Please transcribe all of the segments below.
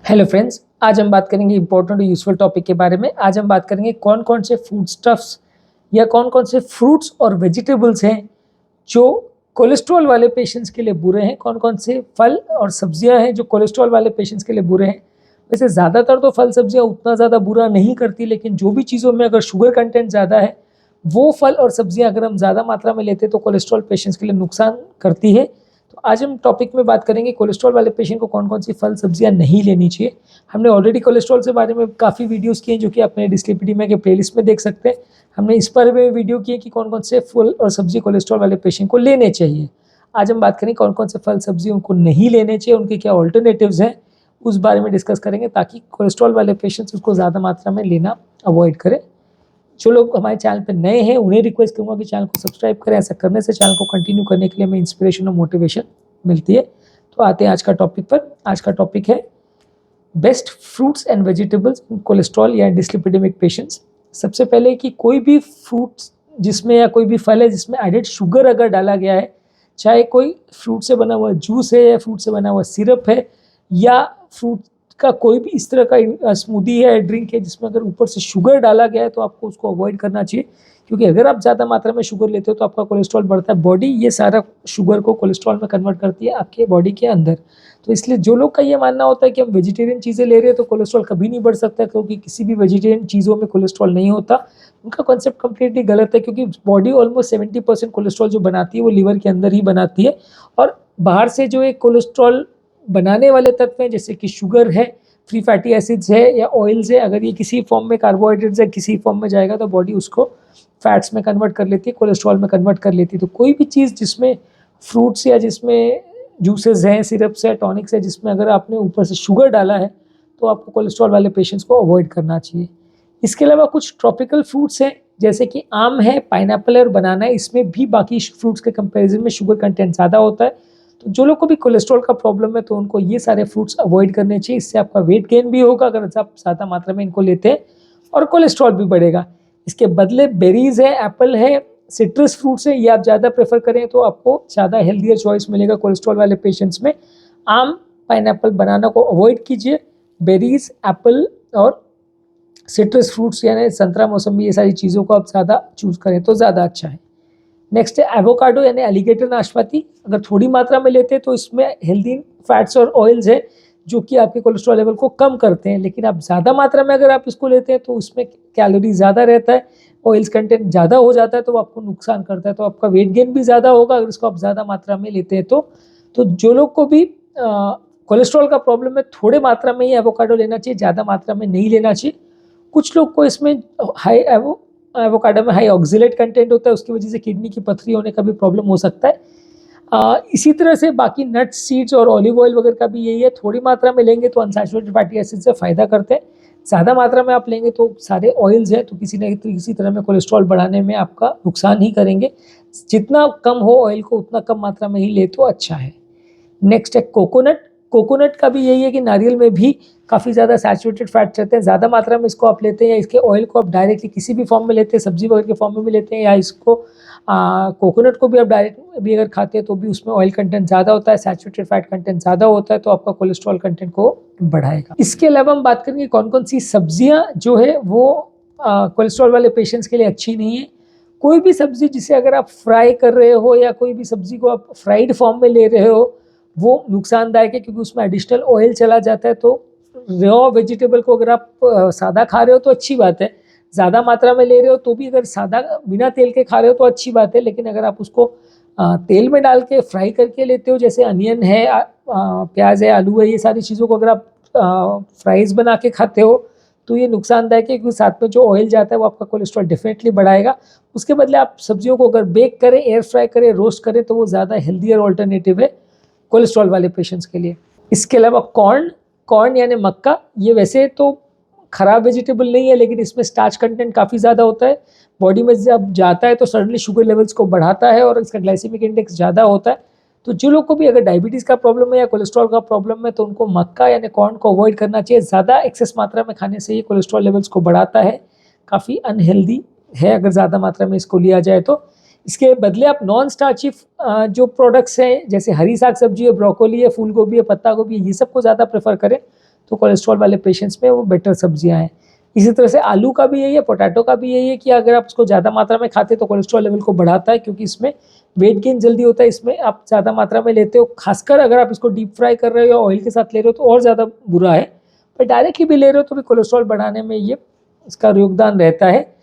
Hello friends, आज हम बात करेंगे इंपॉर्टेंट और यूजफुल टॉपिक के बारे में। आज हम बात करेंगे कौन कौन से फूड स्टफ्स या कौन कौन से फ्रूट्स और वेजिटेबल्स हैं जो कोलेस्ट्रॉल वाले पेशेंट्स के लिए बुरे हैं, कौन कौन से फल और सब्जियां हैं जो कोलेस्ट्रॉल वाले पेशेंट्स के लिए बुरे हैं। वैसे ज़्यादातर तो फल सब्जियां उतना ज़्यादा बुरा नहीं करती, लेकिन जो भी चीज़ों में अगर शुगर कंटेंट ज़्यादा है वो फल और सब्जियां अगर हम ज़्यादा मात्रा में लेते हैं तो कोलेस्ट्रॉल पेशेंट्स के लिए नुकसान करती है। तो आज हम टॉपिक में बात करेंगे कोलेस्ट्रॉल वाले पेशेंट को कौन कौन सी फल सब्जियां नहीं लेनी चाहिए। हमने ऑलरेडी कोलेस्ट्रॉल से बारे में काफ़ी वीडियोस किए हैं जो कि आप मेरे डिस्क्रिप्टिव के प्लेलिस्ट में देख सकते हैं। हमने इस पर भी वीडियो किए कि कौन कौन से फल और सब्जी कोलेस्ट्रॉल वाले पेशेंट को लेने चाहिए। आज हम बात करेंगे कौन कौन से फल सब्जी उनको नहीं लेने चाहिए, उनके क्या ऑल्टरनेटिव्स हैं, उस बारे में डिस्कस करेंगे ताकि कोलेस्ट्रॉल वाले पेशेंट्स उसको ज़्यादा मात्रा में लेना अवॉइड करें। जो लोग हमारे चैनल पर नए हैं उन्हें रिक्वेस्ट करूँगा कि चैनल को सब्सक्राइब करें। ऐसा करने से चैनल को कंटिन्यू करने के लिए हमें इंस्पिरेशन और मोटिवेशन मिलती है। तो आते हैं आज का टॉपिक पर। आज का टॉपिक है best fruits and vegetables in cholesterol या डिस्लिपिडेमिक पेशेंट्स। सबसे पहले कि कोई भी फ्रूट्स जिसमें या कोई भी फल है जिसमें एडेड शुगर अगर डाला गया है, चाहे कोई फ्रूट से बना हुआ जूस है या फ्रूट से बना हुआ सिरप है या फ्रूट का कोई भी इस तरह का स्मूदी है, ड्रिंक है जिसमें अगर ऊपर से शुगर डाला गया है तो आपको उसको अवॉइड करना चाहिए, क्योंकि अगर आप ज़्यादा मात्रा में शुगर लेते हो तो आपका कोलेस्ट्रॉल बढ़ता है। बॉडी ये सारा शुगर को कोलेस्ट्रॉल में कन्वर्ट करती है आपके बॉडी के अंदर। तो इसलिए जो लोग का ये मानना होता है कि हम वेजिटेरियन चीज़ें ले रहे हैं तो कोलेस्ट्रॉल कभी नहीं बढ़ सकता, क्योंकि किसी भी वेजिटेरियन चीज़ों में कोलेस्ट्रॉल नहीं होता, उनका कॉन्सेप्ट कम्प्लीटली गलत है। क्योंकि बॉडी ऑलमोस्ट 70% कोलेस्ट्रॉल जो बनाती है वो लीवर के अंदर ही बनाती है, और बाहर से जो एक कोलेस्ट्रॉल बनाने वाले तत्व हैं जैसे कि शुगर है, फ्री फैटी एसिड्स है या ऑयल्स है, अगर ये किसी फॉर्म में कार्बोहाइड्रेट्स है किसी फॉर्म में जाएगा तो बॉडी उसको फैट्स में कन्वर्ट कर लेती है, कोलेस्ट्रॉल में कन्वर्ट कर लेती है। तो कोई भी चीज़ जिसमें फ्रूट्स या जिसमें जूसेस हैं, सिरप्स है, टॉनिक्स है, जिसमें अगर आपने ऊपर से शुगर डाला है तो आपको कोलेस्ट्रॉल वाले पेशेंट्स को अवॉइड करना चाहिए। इसके अलावा कुछ ट्रॉपिकल फ्रूट्स हैं जैसे कि आम है, पाइनएप्पल है और बनाना है, इसमें भी बाकी फ्रूट्स के कंपेरिजन में शुगर कंटेंट ज़्यादा होता है। तो जो लोग को भी कोलेस्ट्रॉल का प्रॉब्लम है तो उनको ये सारे फ्रूट्स अवॉइड करने चाहिए। इससे आपका वेट गेन भी होगा अगर आप ज़्यादा मात्रा में इनको लेते हैं, और कोलेस्ट्रॉल भी बढ़ेगा। इसके बदले बेरीज है, एप्पल है, सिट्रस फ्रूट्स है, ये आप ज़्यादा प्रेफर करें तो आपको ज़्यादा हेल्दियर चॉइस मिलेगा कोलेस्ट्रॉल वाले पेशेंट्स में। आम, पाइनएप्पल, बनाना को अवॉइड कीजिए। बेरीज, एप्पल और सिट्रस फ्रूट्स यानी संतरा, मौसमी, ये सारी चीज़ों को आप ज़्यादा चूज़ करें तो ज़्यादा अच्छा है। नेक्स्ट है एवोकाडो यानी एलिगेटर नाशपाती। अगर थोड़ी मात्रा में लेते हैं तो इसमें हेल्दी फैट्स और ऑयल्स है जो कि आपके कोलेस्ट्रॉल लेवल को कम करते हैं, लेकिन आप ज़्यादा मात्रा में अगर आप इसको लेते हैं तो उसमें कैलोरी ज़्यादा रहता है, ऑयल्स कंटेंट ज़्यादा हो जाता है तो वो आपको नुकसान करता है। तो आपका वेट गेन भी ज़्यादा होगा अगर इसको आप ज़्यादा मात्रा में लेते हैं तो जो लोग को भी कोलेस्ट्रॉल का प्रॉब्लम है थोड़े मात्रा में ही एवोकाडो लेना चाहिए, ज़्यादा मात्रा में नहीं लेना चाहिए। कुछ लोग को इसमें एवोकाडो में हाई ऑक्जेलेट कंटेंट होता है, उसकी वजह से किडनी की पथरी होने का भी प्रॉब्लम हो सकता है। इसी तरह से बाकी नट्स, सीड्स और ऑलिव ऑयल वगैरह का भी यही है, थोड़ी मात्रा में लेंगे तो अनसैचुरेटेड फैटी एसिड से फ़ायदा करते हैं, ज़्यादा मात्रा में आप लेंगे तो सारे ऑयल्स हैं तो किसी न किसी तरह में कोलेस्ट्रॉल बढ़ाने में आपका नुकसान ही करेंगे। जितना कम हो ऑयल को उतना कम मात्रा में ही ले तो अच्छा है। नेक्स्ट है कोकोनट। कोकोनट का भी यही है कि नारियल में भी काफ़ी ज़्यादा सैचुरेटेड फैट्स रहते हैं, ज़्यादा मात्रा में इसको आप लेते हैं या इसके ऑयल को आप डायरेक्टली किसी भी फॉर्म में लेते हैं, सब्जी वगैरह के फॉर्म में भी लेते हैं, या इसको कोकोनट को भी आप डायरेक्ट भी अगर खाते हैं तो भी उसमें ऑयल कंटेंट ज़्यादा होता है, सैचुरेटेड फैट कंटेंट ज़्यादा होता है, तो आपका कोलेस्ट्रॉल कंटेंट को बढ़ाएगा। इसके अलावा हम बात करेंगे कौन कौन सी सब्जियाँ जो है वो कोलेस्ट्रॉल वाले पेशेंट्स के लिए अच्छी नहीं है। कोई भी सब्जी जिसे अगर आप फ्राई कर रहे हो या कोई भी सब्जी को आप फ्राइड फॉर्म में ले रहे हो वो नुकसानदायक है, क्योंकि उसमें एडिशनल ऑयल चला जाता है। तो रॉ वेजिटेबल को अगर आप सादा खा रहे हो तो अच्छी बात है, ज़्यादा मात्रा में ले रहे हो तो भी अगर सादा बिना तेल के खा रहे हो तो अच्छी बात है, लेकिन अगर आप उसको तेल में डाल के फ्राई करके लेते हो, जैसे अनियन है, प्याज है, आलू है, ये सारी चीज़ों को अगर आप फ्राइज़ बना के खाते हो तो ये नुकसानदायक है, क्योंकि साथ में जो ऑयल जाता है वो आपका कोलेस्ट्रॉल डेफिनेटली बढ़ाएगा। उसके बदले आप सब्जियों को अगर बेक करें, एयर फ्राई करें, रोस्ट करें तो वो ज़्यादा हेल्दियर ऑल्टरनेटिव है कोलेस्ट्रॉल वाले पेशेंट्स के लिए। इसके अलावा कॉर्न यानी मक्का, ये वैसे तो ख़राब वेजिटेबल नहीं है, लेकिन इसमें स्टार्च कंटेंट काफ़ी ज़्यादा होता है, बॉडी में जब जाता है तो सडनली शुगर लेवल्स को बढ़ाता है और इसका ग्लाइसेमिक इंडेक्स ज़्यादा होता है। तो जो लोग को भी अगर डायबिटीज़ का प्रॉब्लम है या कोलेस्ट्रॉल का प्रॉब्लम है तो उनको मक्का यानी कॉर्न को अवॉइड करना चाहिए। ज़्यादा एक्सेस मात्रा में खाने से ये कोलेस्ट्रॉल लेवल्स को बढ़ाता है, काफ़ी अनहेल्दी है अगर ज़्यादा मात्रा में इसको लिया जाए तो। इसके बदले आप नॉन स्टार्ची जो प्रोडक्ट्स हैं जैसे हरी साग सब्जी है, ब्रोकोली है, फूल गोभी है, पत्ता गोभी है, ये सब को ज़्यादा प्रेफर करें तो कोलेस्ट्रॉल वाले पेशेंट्स में वो बेटर सब्जियां हैं। इसी तरह से आलू का भी यही है, पोटैटो का भी यही है कि अगर आप उसको ज़्यादा मात्रा में खाते तो कोलेस्ट्रॉल लेवल को बढ़ाता है, क्योंकि इसमें वेट गेन जल्दी होता है। इसमें आप ज़्यादा मात्रा में लेते हो, खासकर अगर आप इसको डीप फ्राई कर रहे हो या ऑयल के साथ ले रहे हो तो और ज़्यादा बुरा है, पर डायरेक्टली भी ले रहे हो तो भी कोलेस्ट्रॉल बढ़ाने में ये इसका योगदान रहता है।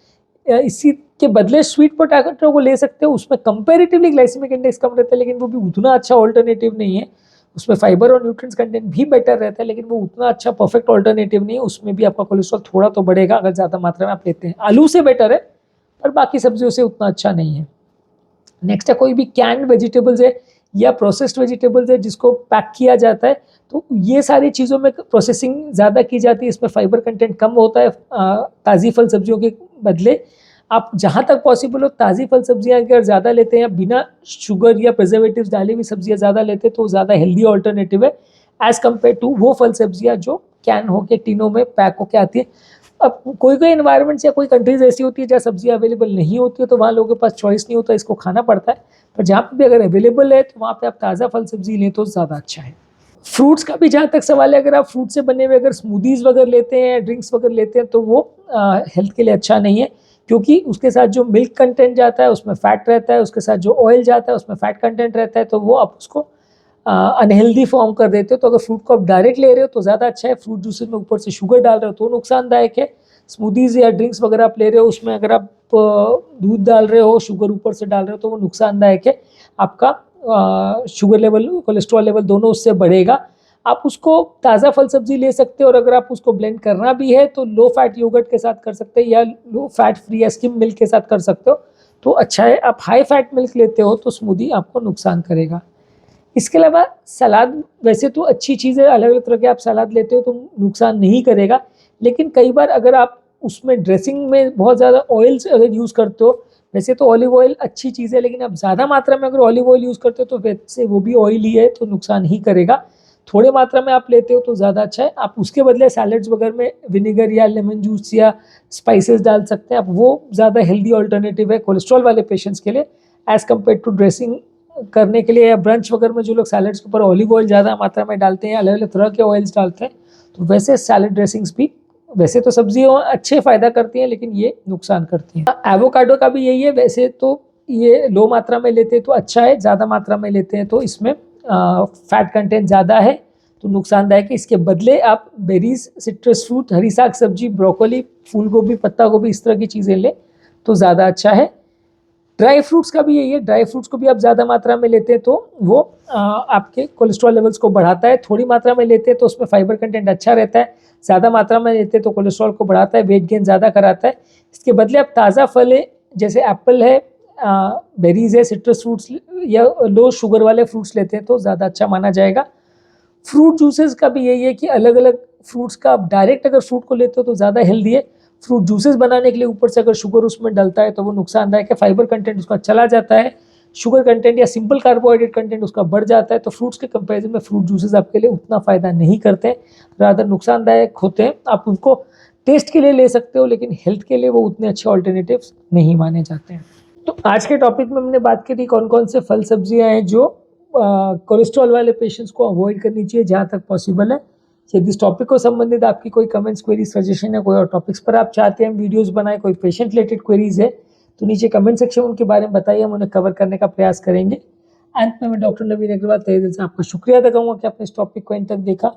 इसी के बदले स्वीट पोटैटो को ले सकते हो, उसमें कंपैरेटिवली ग्लाइसेमिक इंडेक्स कम रहता है, लेकिन वो भी उतना अच्छा ऑल्टरनेटिव नहीं है। उसमें फाइबर और न्यूट्रिएंट्स कंटेंट भी बेटर रहता है, लेकिन वो उतना अच्छा परफेक्ट ऑल्टरनेटिव नहीं है। उसमें भी आपका कोलेस्ट्रॉल थोड़ा तो बढ़ेगा अगर ज़्यादा मात्रा में आप लेते हैं। आलू से बेटर है, पर बाकी सब्जियों से उतना अच्छा नहीं है। नेक्स्ट है कोई भी कैंड वेजिटेबल्स है या प्रोसेस्ड वेजिटेबल्स है जिसको पैक किया जाता है, तो ये सारी चीज़ों में प्रोसेसिंग ज़्यादा की जाती है, इसमें फाइबर कंटेंट कम होता है ताज़ी फल सब्जियों के बदले। आप जहाँ तक पॉसिबल हो ताज़ी फल सब्जियाँ अगर ज़्यादा लेते हैं या बिना शुगर या प्रिजर्वेटिव्स डाली हुई सब्जियाँ ज़्यादा लेते हैं तो ज़्यादा हेल्दी ऑल्टरनेटिव है एज़ कम्पेयर टू वो फल सब्जियाँ जो कैन होके टीनों में पैक होके आती है। अब कोई कोई एनवायरनमेंट्स या कोई कंट्रीज ऐसी होती है जहाँ सब्जियाँ अवेलेबल नहीं होती है, तो वहाँ लोगों के पास चॉइस नहीं होता, इसको खाना पड़ता है। पर जहाँ पे भी अगर अवेलेबल है तो वहाँ पे आप ताज़ा फल सब्जी लें तो ज़्यादा अच्छा है। फ्रूट्स का भी जहाँ तक सवाल है, अगर आप फ्रूट से बने हुए अगर स्मूदीज़ वगैरह लेते हैं, ड्रिंक्स वगैरह लेते हैं, तो वो हेल्थ के लिए अच्छा नहीं है, क्योंकि उसके साथ जो मिल्क कंटेंट जाता है उसमें फ़ैट रहता है, उसके साथ जो ऑयल जाता है उसमें फ़ैट कंटेंट रहता है, तो वो आप उसको अनहेल्दी फॉर्म कर देते हो। तो अगर फ्रूट को आप डायरेक्ट ले रहे हो तो ज़्यादा अच्छा है। फ्रूट जूसेस में ऊपर से शुगर डाल रहे हो तो नुकसानदायक है। स्मूदीज़ या ड्रिंक्स वगैरह आप ले रहे हो उसमें अगर आप दूध डाल रहे हो, शुगर ऊपर से डाल रहे हो, तो वो नुकसानदायक है। आपका शुगर लेवल, कोलेस्ट्रॉल लेवल दोनों उससे बढ़ेगा। आप उसको ताज़ा फल सब्जी ले सकते हो, और अगर आप उसको ब्लेंड करना भी है तो लो फैट योगर्ट के साथ कर सकते हैं या लो फैट फ्री या स्किम मिल्क के साथ कर सकते हो, तो अच्छा है। आप हाई फैट मिल्क लेते हो तो स्मूदी आपको नुकसान करेगा। इसके अलावा सलाद वैसे तो अच्छी चीज़ है, अलग अलग तरह के आप सलाद लेते हो तो नुकसान नहीं करेगा, लेकिन कई बार अगर आप उसमें ड्रेसिंग में बहुत ज़्यादा ऑयल्स अगर यूज़ करते हो, वैसे तो ऑलिव ऑयल अच्छी चीज़ है, लेकिन आप ज़्यादा मात्रा में अगर ऑलिव ऑयल यूज़ करते हो तो वैसे वो भी ऑयल ही है, तो नुकसान ही करेगा। थोड़े मात्रा में आप लेते हो तो ज़्यादा अच्छा है। आप उसके बदले सैलड्स वगैरह में विनेगर या लेमन जूस या स्पाइसेस डाल सकते हैं आप, वो ज़्यादा हेल्दी ऑल्टरनेटिव है कोलेस्ट्रॉल वाले पेशेंट्स के लिए एज़ कम्पेयर टू ड्रेसिंग करने के लिए। या ब्रंच वगैरह में जो लोग सैलड्स के ऊपर ऑलिव ऑयल ज़्यादा मात्रा में डालते हैं, अलग अलग तरह के ऑयल्स डालते हैं, तो वैसे सैलड ड्रेसिंग्स भी वैसे तो सब्जियाँ अच्छे फ़ायदा करती हैं, लेकिन ये नुकसान करती हैं। एवोकाडो का भी यही है, वैसे तो ये लो मात्रा में लेते हैं तो अच्छा है, ज़्यादा मात्रा में लेते हैं तो इसमें फैट कंटेंट ज़्यादा है तो नुकसानदायक है। इसके बदले आप बेरीज, सिट्रस फ्रूट, हरी साग सब्जी, ब्रोकोली, फूल गोभी, पत्ता गोभी, इस तरह की चीज़ें लें तो ज़्यादा अच्छा है। ड्राई फ्रूट्स का भी यही है, ड्राई फ्रूट्स को भी आप ज़्यादा मात्रा में लेते हैं तो वो आपके कोलेस्ट्रॉल लेवल्स को बढ़ाता है। थोड़ी मात्रा में लेते हैं तो उसमें फाइबर कंटेंट अच्छा रहता है, ज़्यादा मात्रा में लेते हैं तो कोलेस्ट्रॉल को बढ़ाता है, वेट गेन ज़्यादा कराता है। इसके बदले आप ताज़ा फल है, जैसे एप्पल है, बेरीज है, सिट्रस फ्रूट्स या लो शुगर वाले फ्रूट्स लेते हैं तो ज़्यादा अच्छा माना जाएगा। फ्रूट जूसेस का भी यही है कि अलग अलग फ्रूट्स का आप डायरेक्ट अगर फ्रूट को लेते हो तो ज़्यादा हेल्दी है। फ्रूट जूसेस बनाने के लिए ऊपर से अगर शुगर उसमें डलता है तो वो नुकसानदायक है, फाइबर कंटेंट उसका चला जाता है, शुगर कंटेंट या सिंपल कार्बोहाइड्रेट कंटेंट उसका बढ़ जाता है। तो फ्रूट्स के कंपैरिजन में फ्रूट जूसेस आपके लिए उतना फ़ायदा नहीं करते, ज़्यादा नुकसानदायक होते हैं। आप उनको टेस्ट के लिए ले सकते हो, लेकिन हेल्थ के लिए वो उतने अच्छे ऑल्टरनेटिव्स नहीं माने जाते हैं। तो आज के टॉपिक में हमने बात की थी कौन कौन से फल सब्जियां हैं जो कोलेस्ट्रॉल वाले पेशेंट्स को अवॉइड करनी चाहिए जहाँ तक पॉसिबल है। यदि इस टॉपिक को संबंधित आपकी कोई कमेंट्स, क्वेरी, सजेशन या कोई और टॉपिक्स पर आप चाहते हैं हम वीडियोस बनाएं, कोई पेशेंट रिलेटेड क्वेरीज है तो नीचे कमेंट सेक्शन में उनके बारे में बताइए, हम उन्हें कवर करने का प्रयास करेंगे। अंत में मैं डॉक्टर नवीन अग्रवाल तहे दिल से आपका शुक्रिया अदा करूँगा कि आपने इस टॉपिक को इन तक देखा।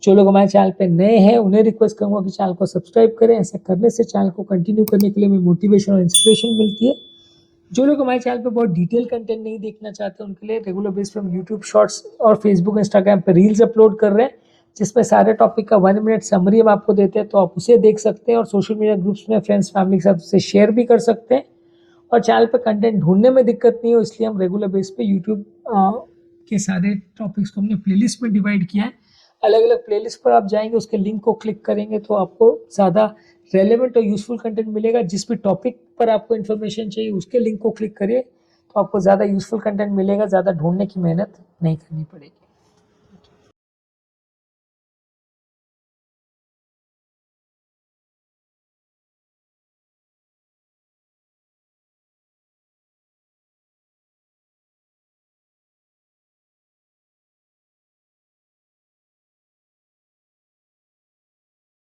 जो लोग हमारे चैनल पर नए हैं उन्हें रिक्वेस्ट करूँगा कि चैनल को सब्सक्राइब करें। ऐसा करने से चैनल को कंटिन्यू करने के लिए हमें मोटिवेशन और इंस्पिरेशन मिलती है। जो लोग हमारे चैनल पे बहुत डिटेल कंटेंट नहीं देखना चाहते उनके लिए रेगुलर बेस पे हम यूट्यूब शॉर्ट्स और फेसबुक, इंस्टाग्राम पे रील्स अपलोड कर रहे हैं, जिसमें सारे टॉपिक का 1 मिनट समरी हम आपको देते हैं, तो आप उसे देख सकते हैं और सोशल मीडिया ग्रुप्स में फ्रेंड्स, फैमिली के साथ उसे शेयर भी कर सकते हैं। और चैनल पे कंटेंट ढूंढने में दिक्कत नहीं हो, इसलिए हम रेगुलर बेस पे यूट्यूब के सारे टॉपिक्स को हमने प्लेलिस्ट में डिवाइड किया है। अलग अलग प्लेलिस्ट पर आप जाएंगे, उसके लिंक को क्लिक करेंगे तो आपको ज़्यादा रेलेवेंट और यूजफुल कंटेंट मिलेगा। जिस भी टॉपिक पर आपको इन्फॉर्मेशन चाहिए उसके लिंक को क्लिक करिए तो आपको ज़्यादा यूजफुल कंटेंट मिलेगा, ज़्यादा ढूंढने की मेहनत नहीं करनी पड़ेगी।